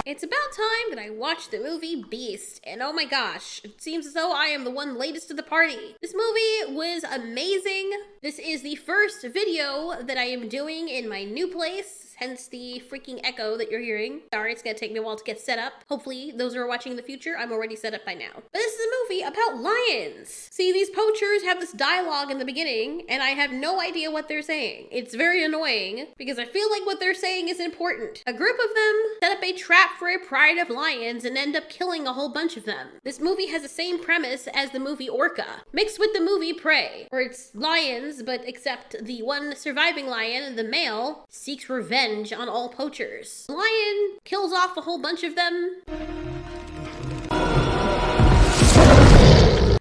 It's about time that I watched the movie Beast, and oh my gosh, it seems as though I am the one latest to the party. This movie was amazing. This is the first video that I am doing in my new place, hence the freaking echo that you're hearing. Sorry, it's gonna take me a while to get set up. Hopefully, those who are watching in the future, I'm already set up by now. But this is a movie about lions. See, these poachers have this dialogue in the beginning, and I have no idea what they're saying. It's very annoying, because I feel like what they're saying is important. A group of them set up a trap for a pride of lions and end up killing a whole bunch of them. This movie has the same premise as the movie Orca, mixed with the movie Prey, where it's lions, but except the one surviving lion, the male, seeks revenge on all poachers. The lion kills off a whole bunch of them.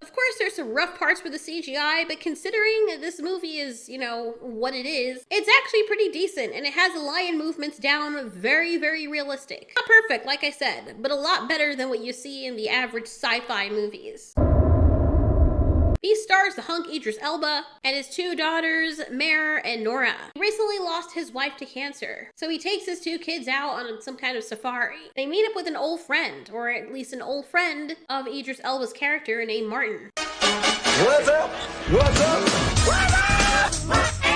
Of course, there's some rough parts with the CGI, but considering this movie is, you know, what it is, it's actually pretty decent, and it has the lion movements down very, very realistic. Not perfect, like I said, but a lot better than what you see in the average sci-fi movies. He stars the hunk Idris Elba and his two daughters, Mare and Nora. He recently lost his wife to cancer, so he takes his two kids out on some kind of safari. They meet up with an old friend, or at least an old friend of Idris Elba's character named Martin. What's up? What's up? What's up?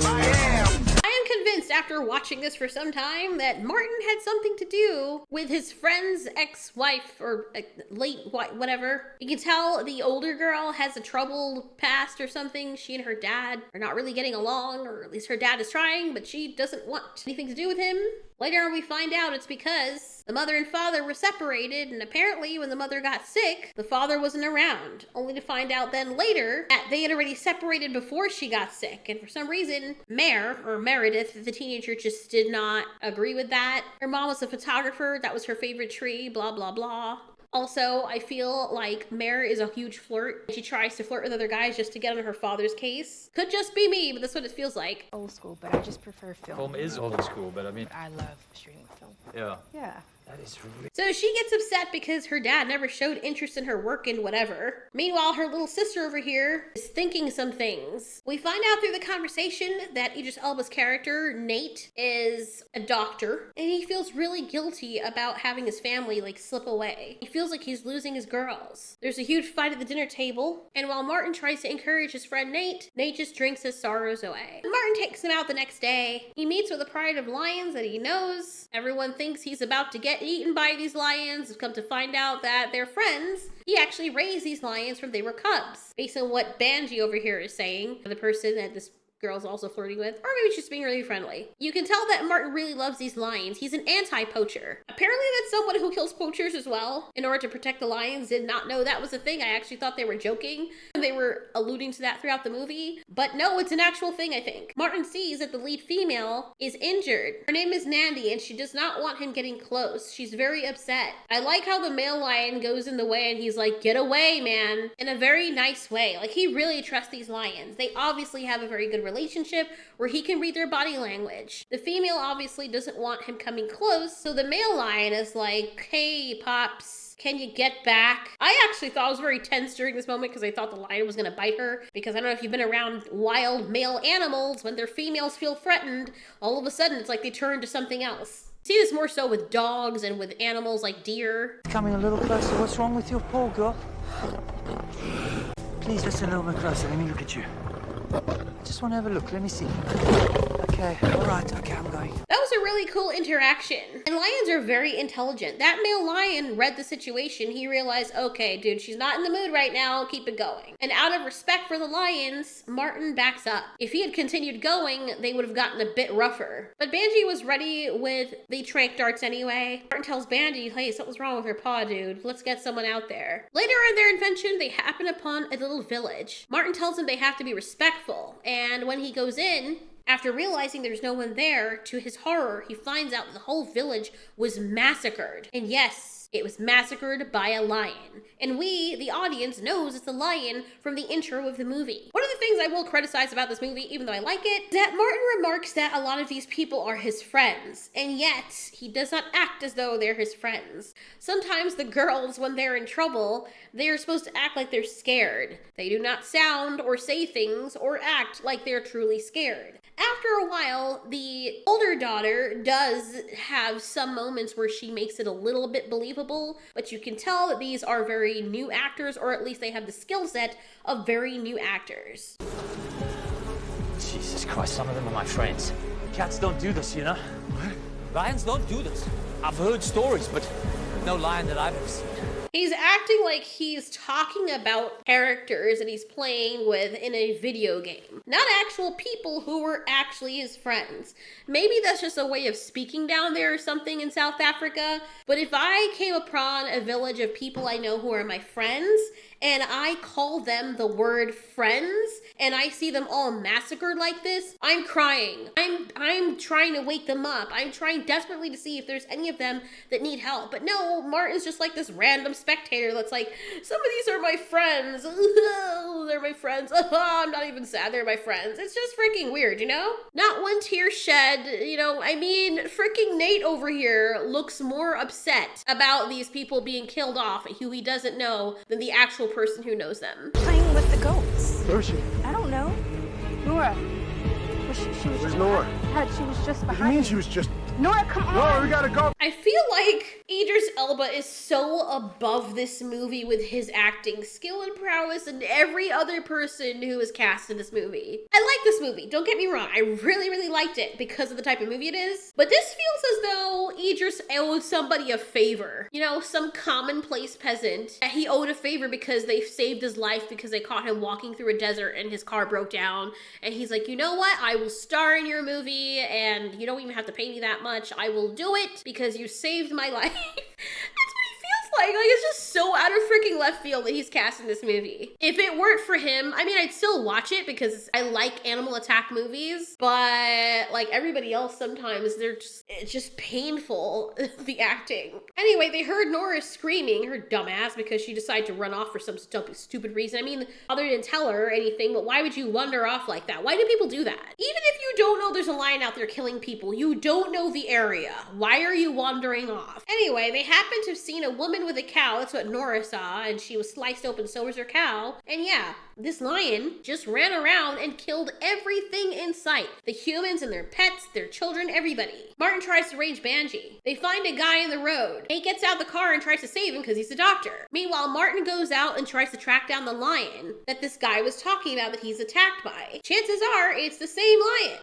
I am convinced after watching this for some time that Martin had something to do with his friend's ex-wife or late whatever. You can tell the older girl has a troubled past or something. She and her dad are not really getting along, or at least her dad is trying, but she doesn't want anything to do with him. Later on we find out it's because the mother and father were separated, and apparently when the mother got sick, the father wasn't around, only to find out then later that they had already separated before she got sick, and for some reason, Mare, or Meredith, the teenager, just did not agree with that. Her mom was a photographer, that was her favorite tree, blah blah blah. Also, I feel like Mare is a huge flirt. She tries to flirt with other guys just to get on her father's case. Could just be me, but that's what it feels like. Old school, but I just prefer film. Film is old school, but I mean... I love shooting film. Yeah. Yeah. That is really... So she gets upset because her dad never showed interest in her work and whatever. Meanwhile, her little sister over here is thinking some things. We find out through the conversation that Idris Elba's character, Nate, is a doctor, and he feels really guilty about having his family slip away. He feels like he's losing his girls. There's a huge fight at the dinner table, and while Martin tries to encourage his friend Nate, Nate just drinks his sorrows away. Martin takes him out the next day. He meets with a pride of lions that he knows. Everyone thinks he's about to get eaten by these lions. We've come to find out that they're friends. He actually raised these lions from they were cubs, based on what Banji over here is saying, the person that this girl's also flirting with, or maybe she's being really friendly. You can tell that Martin really loves these lions. He's an anti-poacher. Apparently that's someone who kills poachers as well in order to protect the lions. Did not know that was a thing. I actually thought they were joking. They were alluding to that throughout the movie, but no, it's an actual thing, I think. Martin sees that the lead female is injured. Her name is Nandi, and she does not want him getting close. She's very upset. I like how the male lion goes in the way and he's like, get away, man, in a very nice way. Like, he really trusts these lions. They obviously have a very good relationship where he can read their body language. The female obviously doesn't want him coming close, so the male lion is like, hey, Pops, can you get back? I actually thought I was very tense during this moment because I thought the lion was gonna bite her, because I don't know if you've been around wild male animals, when their females feel threatened, all of a sudden it's like they turn to something else. See this more so with dogs and with animals like deer. Coming a little closer. What's wrong with your poor girl? Please, listen a little bit closer. Let me look at you. I just want to have a look. Let me see. Okay, all right. Okay, I'm going. That was a really cool interaction. And lions are very intelligent. That male lion read the situation. He realized, okay, dude, she's not in the mood right now. Keep it going. And out of respect for the lions, Martin backs up. If he had continued going, they would have gotten a bit rougher. But Banji was ready with the tranq darts anyway. Martin tells Banji, hey, something's wrong with her paw, dude. Let's get someone out there. Later in their invention, they happen upon a little village. Martin tells them they have to be respectful. And when he goes in, after realizing there's no one there, to his horror, he finds out the whole village was massacred. And yes, It was massacred by a lion. And we, the audience, knows it's a lion from the intro of the movie. One of the things I will criticize about this movie, even though I like it, is that Martin remarks that a lot of these people are his friends, and yet he does not act as though they're his friends. Sometimes the girls, when they're in trouble, they are supposed to act like they're scared. They do not sound or say things or act like they're truly scared. After a while, the older daughter does have some moments where she makes it a little bit believable, but you can tell that these are very new actors, or at least they have the skill set of very new actors. Jesus Christ, some of them are my friends. Cats don't do this, you know? Lions don't do this. I've heard stories, but no lion that I've ever seen. He's acting like he's talking about characters that he's playing with in a video game, not actual people who were actually his friends. Maybe that's just a way of speaking down there or something in South Africa, but if I came upon a village of people I know who are my friends, and I call them the word friends, and I see them all massacred like this, I'm crying. I'm trying to wake them up. I'm trying desperately to see if there's any of them that need help. But no, Martin's just like this random spectator that's like, some of these are my friends. They're my friends. I'm not even sad, they're my friends. It's just freaking weird, you know? Not one tear shed, you know, I mean, freaking Nate over here looks more upset about these people being killed off who he doesn't know than the actual person who knows them. Playing with the goats. Where is she? I don't know. Nora. Well, she was Where's just Nora? She was just What do you behind mean me. she was just... Nora, come on. Nora, we gotta go. I feel like Idris Elba is so above this movie with his acting skill and prowess and every other person who is cast in this movie. I like this movie, don't get me wrong. I really, really liked it because of the type of movie it is. But this feels as though Idris owed somebody a favor. You know, some commonplace peasant. He owed a favor because they saved his life because they caught him walking through a desert and his car broke down. And he's like, you know what? I will star in your movie and you don't even have to pay me that much. I will do it because you saved my life. That's what he feels like. Like, it's just so out of freaking left field that he's cast in this movie. If it weren't for him, I mean, I'd still watch it because I like animal attack movies, but like everybody else, sometimes it's just painful, the acting. Anyway, they heard Nora screaming, her dumbass, because she decided to run off for some stupid reason. I mean, other didn't tell her or anything, but why would you wander off like that? Why do people do that? Even if you don't know there's a lion out there killing people, you don't know the area. Why are you wandering off? Anyway, they happen to have seen a woman with a cow. That's what Nora saw, and she was sliced open, so was her cow. And yeah, this lion just ran around and killed everything in sight. The humans and their pets, their children, everybody. Martin tries to range Banshee. They find a guy in the road. He gets out the car and tries to save him because he's a doctor. Meanwhile, Martin goes out and tries to track down the lion that this guy was talking about that he's attacked by. Chances are it's the same lion.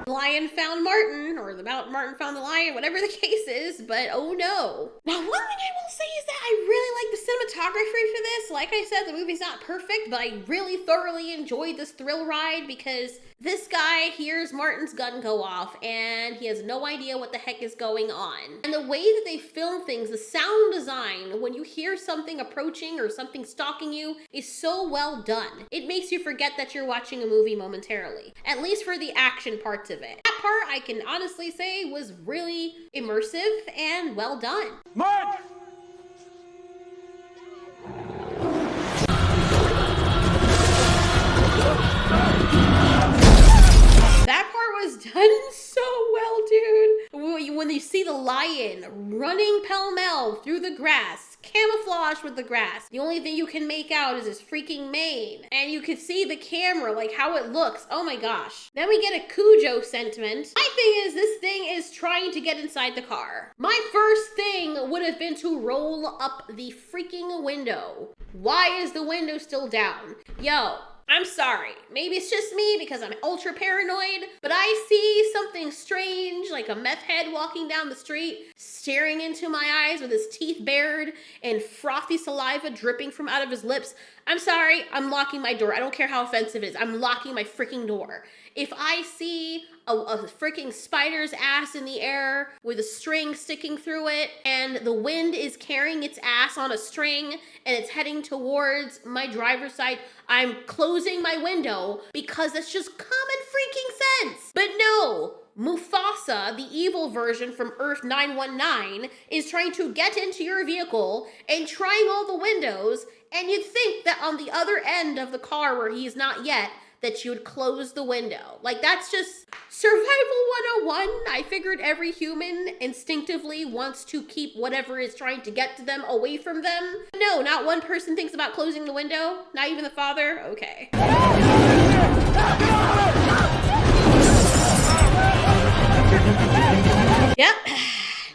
The lion found Martin, or Martin found the lion, whatever the case is, but oh no. Now, one thing I will say is that I really like the cinematography for this. Like I said, the movie's not perfect, but I really thoroughly enjoyed this thrill ride because this guy hears Martin's gun go off and he has no idea what the heck is going on. And the way that they film things, the sound design, when you hear something approaching or something stalking you, is so well done. It makes you forget that you're watching a movie momentarily, at least for the action parts of it. That part, I can honestly say, was really immersive and well done. Mark! That part was done so well, dude. When you see the lion running pell-mell through the grass, camouflage with the grass, the only thing you can make out is his freaking mane. And you can see the camera, like how it looks. Oh my gosh. Then we get a Cujo sentiment. My thing is, this thing is trying to get inside the car. My first thing would have been to roll up the freaking window. Why is the window still down? Yo, I'm sorry. Maybe it's just me because I'm ultra paranoid, but I see something strange, like a meth head walking down the street, staring into my eyes with his teeth bared and frothy saliva dripping from out of his lips. I'm sorry, I'm locking my door. I don't care how offensive it is. I'm locking my freaking door. If I see a freaking spider's ass in the air with a string sticking through it and the wind is carrying its ass on a string and it's heading towards my driver's side, I'm closing my window because that's just common freaking sense. But no, Mufasa, the evil version from Earth 919, is trying to get into your vehicle and trying all the windows, and you'd think that on the other end of the car where he's not yet, that you would close the window. Like, that's just survival 101. I figured every human instinctively wants to keep whatever is trying to get to them away from them. No, not one person thinks about closing the window. Not even the father. Okay. Yep.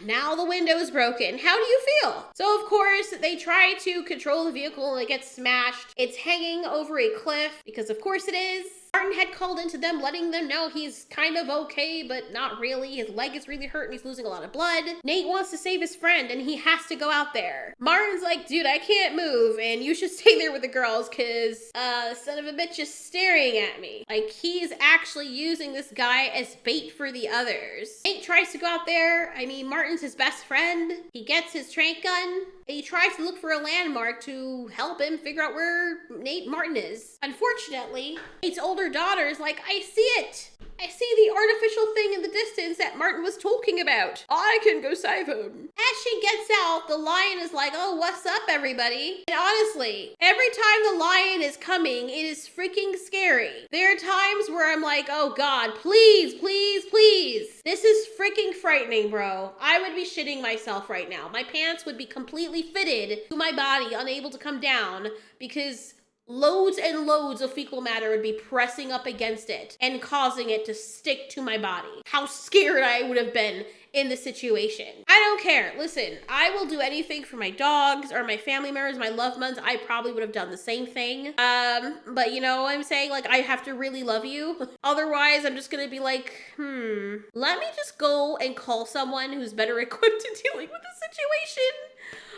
Now the window is broken. How do you feel? So of course, they try to control the vehicle and it gets smashed. It's hanging over a cliff because of course it is. Martin had called into them, letting them know he's kind of okay, but not really. His leg is really hurt and he's losing a lot of blood. Nate wants to save his friend and he has to go out there. Martin's like, dude, I can't move and you should stay there with the girls because son of a bitch is staring at me. Like, he's actually using this guy as bait for the others. Nate tries to go out there. I mean, Martin's his best friend. He gets his trank gun. He tries to look for a landmark to help him figure out where Martin is. Unfortunately, Nate's older daughter is like, I see it. I see the artificial thing in the distance that Martin was talking about. I can go save him. As she gets out, the lion is like, oh, what's up, everybody? And honestly, every time the lion is coming, it is freaking scary. There are times where I'm like, oh God, please, please, please. This is freaking frightening, bro. I would be shitting myself right now. My pants would be completely fitted to my body, unable to come down because loads and loads of fecal matter would be pressing up against it and causing it to stick to my body. How scared I would have been in the situation. I don't care. Listen, I will do anything for my dogs or my family members, my loved ones. I probably would have done the same thing. But you know what I'm saying? Like, I have to really love you. Otherwise, I'm just gonna be like, let me just go and call someone who's better equipped to dealing with the situation.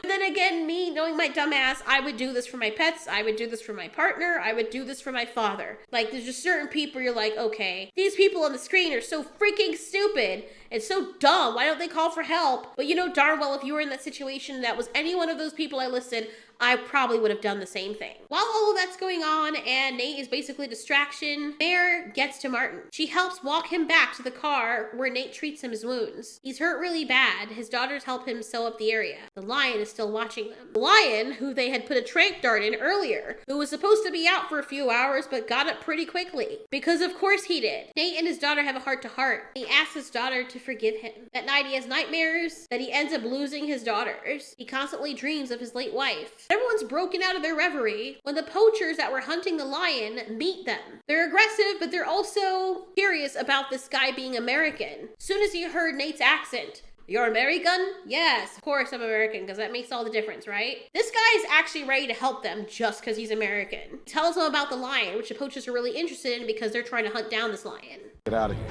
And then again, me knowing my dumbass, I would do this for my pets. I would do this for my partner. I would do this for my father. Like, there's just certain people you're like, okay, these people on the screen are so freaking stupid and so dumb. Why don't they call for help? But you know darn well if you were in that situation and that was any one of those people I listed, I probably would have done the same thing. While all of that's going on and Nate is basically a distraction, Mare gets to Martin. She helps walk him back to the car where Nate treats his wounds. He's hurt really bad. His daughters help him sew up the area. The lion is still watching them. The lion, who they had put a trank dart in earlier, who was supposed to be out for a few hours but got up pretty quickly. Because of course he did. Nate and his daughter have a heart-to-heart. He asks his daughter to forgive him. That night he has nightmares that he ends up losing his daughters. He constantly dreams of his late wife. Everyone's broken out of their reverie when the poachers that were hunting the lion meet them. They're aggressive, but they're also curious about this guy being American. Soon as he heard Nate's accent, "You're American?" "Yes, of course I'm American, because that makes all the difference, right?" This guy is actually ready to help them just because he's American. He tells them about the lion, which the poachers are really interested in because they're trying to hunt down this lion. Get out of here.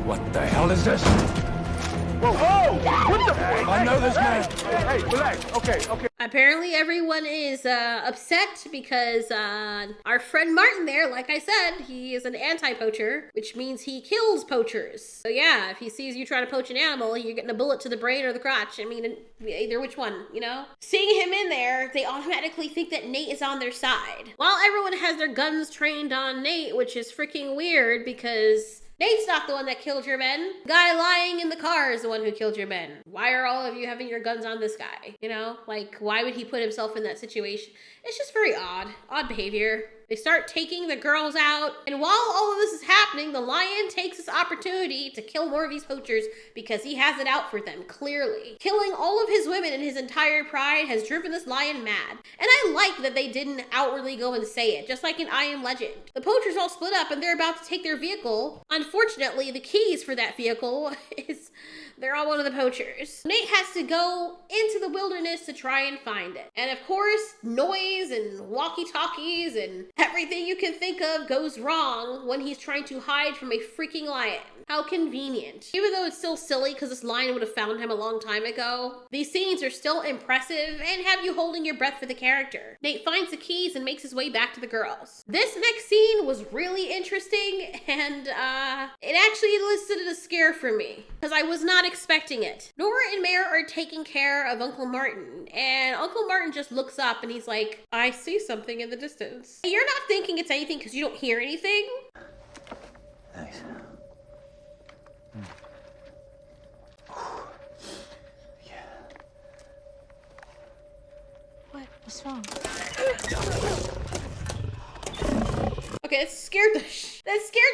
What the hell is this? Whoa! Oh! What the? I know this man. Hey, relax. Okay. Apparently everyone is upset because our friend Martin there, like I said, he is an anti-poacher, which means he kills poachers. So yeah, if he sees you trying to poach an animal, you're getting a bullet to the brain or the crotch. I mean, either which one, you know? Seeing him in there, they automatically think that Nate is on their side. While everyone has their guns trained on Nate, which is freaking weird because Nate's not the one that killed your men. The guy lying in the car is the one who killed your men. Why are all of you having your guns on this guy? You know, like, why would he put himself in that situation? It's just very odd behavior. They start taking the girls out, and while all of this is happening, the lion takes this opportunity to kill more of these poachers because he has it out for them, clearly. Killing all of his women and his entire pride has driven this lion mad. And I like that they didn't outwardly go and say it, just like in I Am Legend. The poachers all split up and they're about to take their vehicle. Unfortunately, the keys for that vehicle they're all one of the poachers. Nate has to go into the wilderness to try and find it. And of course, noise and walkie-talkies and everything you can think of goes wrong when he's trying to hide from a freaking lion. How convenient. Even though it's still silly because this lion would have found him a long time ago, these scenes are still impressive and have you holding your breath for the character. Nate finds the keys and makes his way back to the girls. This next scene was really interesting and it actually elicited a scare for me because I was not expecting it. Nora and Mare are taking care of Uncle Martin and Uncle Martin just looks up and he's like, "I see something in the distance." You're not thinking it's anything because you don't hear anything. Nice. What's wrong? Okay, that scared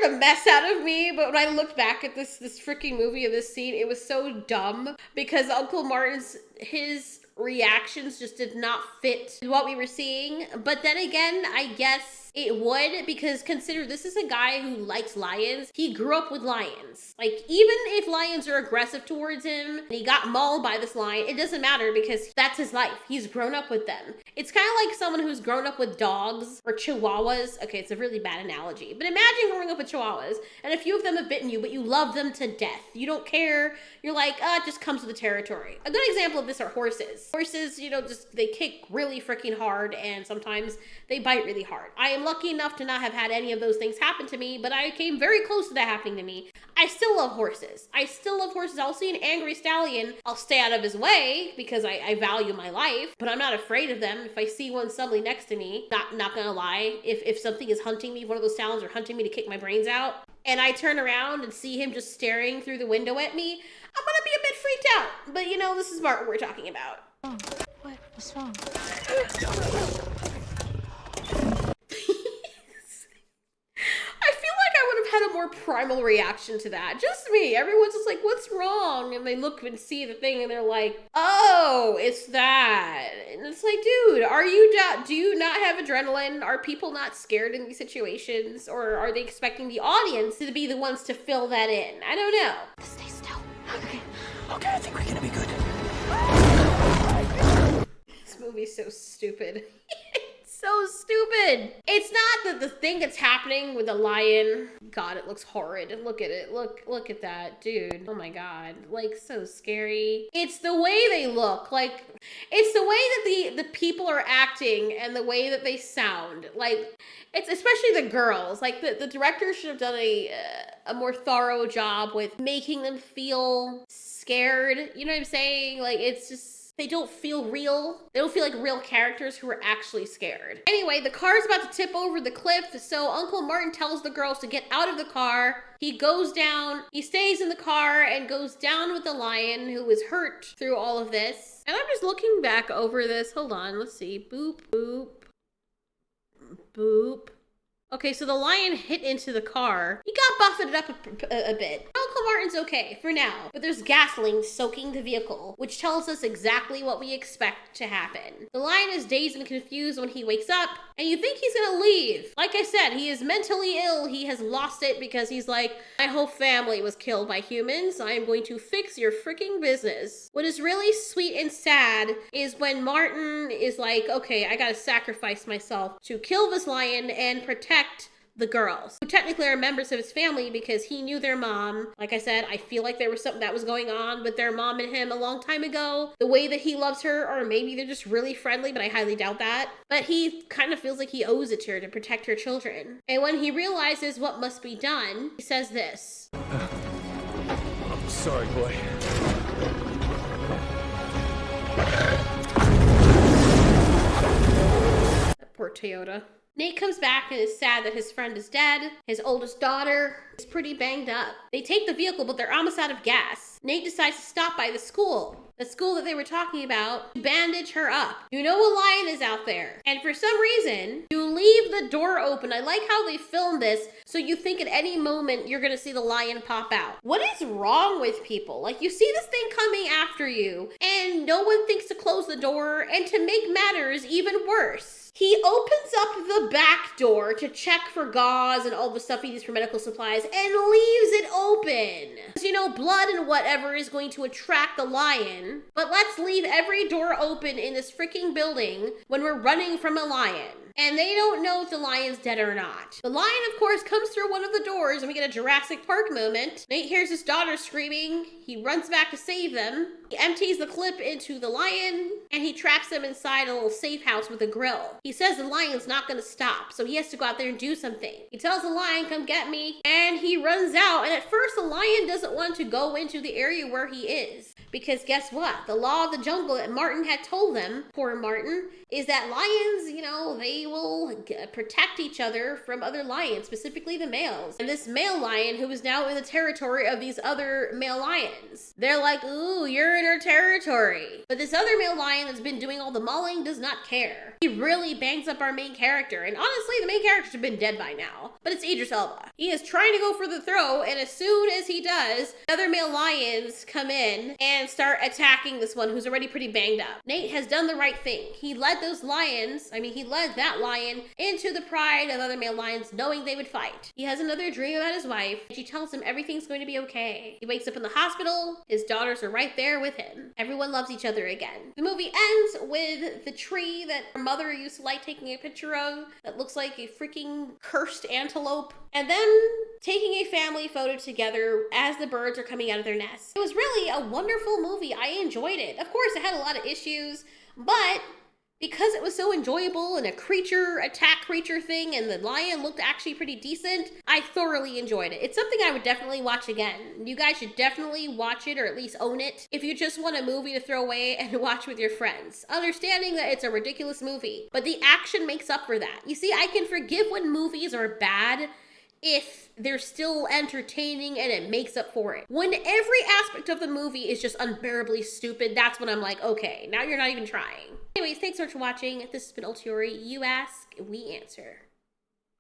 the mess out of me, but when I looked back at this freaking movie of this scene, it was so dumb because Uncle Martin's, his reactions just did not fit what we were seeing. But then again, I guess it would, because consider this is a guy who likes lions. He grew up with lions. Like, even if lions are aggressive towards him and he got mauled by this lion, it doesn't matter because that's his life. He's grown up with them. It's kind of like someone who's grown up with dogs or chihuahuas. Okay, it's a really bad analogy, but imagine growing up with chihuahuas and a few of them have bitten you, but you love them to death. You don't care. You're like, it just comes with the territory. A good example of this are horses. Horses, you know, just they kick really freaking hard and sometimes they bite really hard. I am lucky enough to not have had any of those things happen to me, but I came very close to that happening to me. I still love horses. I'll see an angry stallion. I'll stay out of his way because I value my life, but I'm not afraid of them. If I see one suddenly next to me, not gonna lie, if something is hunting me, if one of those stallions are hunting me to kick my brains out, and I turn around and see him just staring through the window at me, I'm gonna be a bit freaked out. But you know, this is Martin we're talking about. Oh, what's wrong? I feel like I would have had a more primal reaction to that. Just me. Everyone's just like, what's wrong? And they look and see the thing and they're like, oh, it's that. And it's like, dude, do you not have adrenaline? Are people not scared in these situations? Or are they expecting the audience to be the ones to fill that in? I don't know. Stay still. Okay. Okay, I think we're gonna be good. This movie's so stupid. So stupid. It's not that the thing that's happening with the lion. God, it looks horrid. Look at it. Look at that, dude. Oh my God. Like, so scary. It's the way they look. Like, it's the way that the people are acting and the way that they sound. Like, it's especially the girls. Like, the director should have done a more thorough job with making them feel scared. You know what I'm saying? Like, it's just, they don't feel real. They don't feel like real characters who are actually scared. Anyway, the car's about to tip over the cliff, so Uncle Martin tells the girls to get out of the car. He goes down, he stays in the car and goes down with the lion who was hurt through all of this. And I'm just looking back over this. Hold on, let's see. Boop, boop, boop. Okay, so the lion hit into the car. He got buffeted up a bit. Uncle Martin's okay for now, but there's gasoline soaking the vehicle, which tells us exactly what we expect to happen. The lion is dazed and confused when he wakes up, and you think he's gonna leave. Like I said, he is mentally ill. He has lost it because he's like, my whole family was killed by humans. I am going to fix your freaking business. What is really sweet and sad is when Martin is like, okay, I gotta sacrifice myself to kill this lion and protect the girls, who technically are members of his family because he knew their mom. Like I said, I feel like there was something that was going on with their mom and him a long time ago. The way that he loves her, or maybe they're just really friendly, but I highly doubt that. But he kind of feels like he owes it to her to protect her children. And when he realizes what must be done, he says this. I'm sorry, boy. That poor Toyota. Nate comes back and is sad that his friend is dead. His oldest daughter is pretty banged up. They take the vehicle, but they're almost out of gas. Nate decides to stop by the school that they were talking about, to bandage her up. You know a lion is out there. And for some reason, you leave the door open. I like how they filmed this, so you think at any moment you're gonna see the lion pop out. What is wrong with people? Like, you see this thing coming after you, and no one thinks to close the door, and to make matters even worse, he opens up the back door to check for gauze and all the stuff he needs for medical supplies and leaves it open. Because, you know, blood and whatever is going to attract the lion. But let's leave every door open in this freaking building when we're running from a lion. And they don't know if the lion's dead or not. The lion, of course, comes through one of the doors and we get a Jurassic Park moment. Nate hears his daughter screaming. He runs back to save them. He empties the clip into the lion and he traps them inside a little safe house with a grill. He says the lion's not gonna stop, so he has to go out there and do something. He tells the lion, come get me, and he runs out. And at first the lion doesn't want to go into the area where he is, because guess what? The law of the jungle that Martin had told them, poor Martin, is that lions, you know, they will protect each other from other lions, specifically the males. And this male lion, who is now in the territory of these other male lions, they're like, ooh, you're in our territory. But this other male lion that's been doing all the mauling does not care. He really bangs up our main character, and honestly, the main character should have been dead by now. But it's Idris Elba. He is trying to go for the throw, and as soon as he does, other male lions come in and start attacking this one who's already pretty banged up. Nate has done the right thing. He led that lion into the pride of other male lions, knowing they would fight. He has another dream about his wife, and she tells him everything's going to be okay. He wakes up in the hospital. His daughters are right there with him. Everyone loves each other again. The movie ends with the tree that her mother used to like taking a picture of that looks like a freaking cursed antelope, and then taking a family photo together as the birds are coming out of their nests. It was really a wonderful movie. I enjoyed it. Of course, it had a lot of issues, but because it was so enjoyable and a attack creature thing, and the lion looked actually pretty decent, I thoroughly enjoyed it. It's something I would definitely watch again. You guys should definitely watch it, or at least own it, if you just want a movie to throw away and watch with your friends. Understanding that it's a ridiculous movie, but the action makes up for that. You see, I can forgive when movies are bad if they're still entertaining and it makes up for it. When every aspect of the movie is just unbearably stupid, that's when I'm like, okay, now you're not even trying. Anyways, thanks so much for watching. This has been Ultiori. You ask, we answer.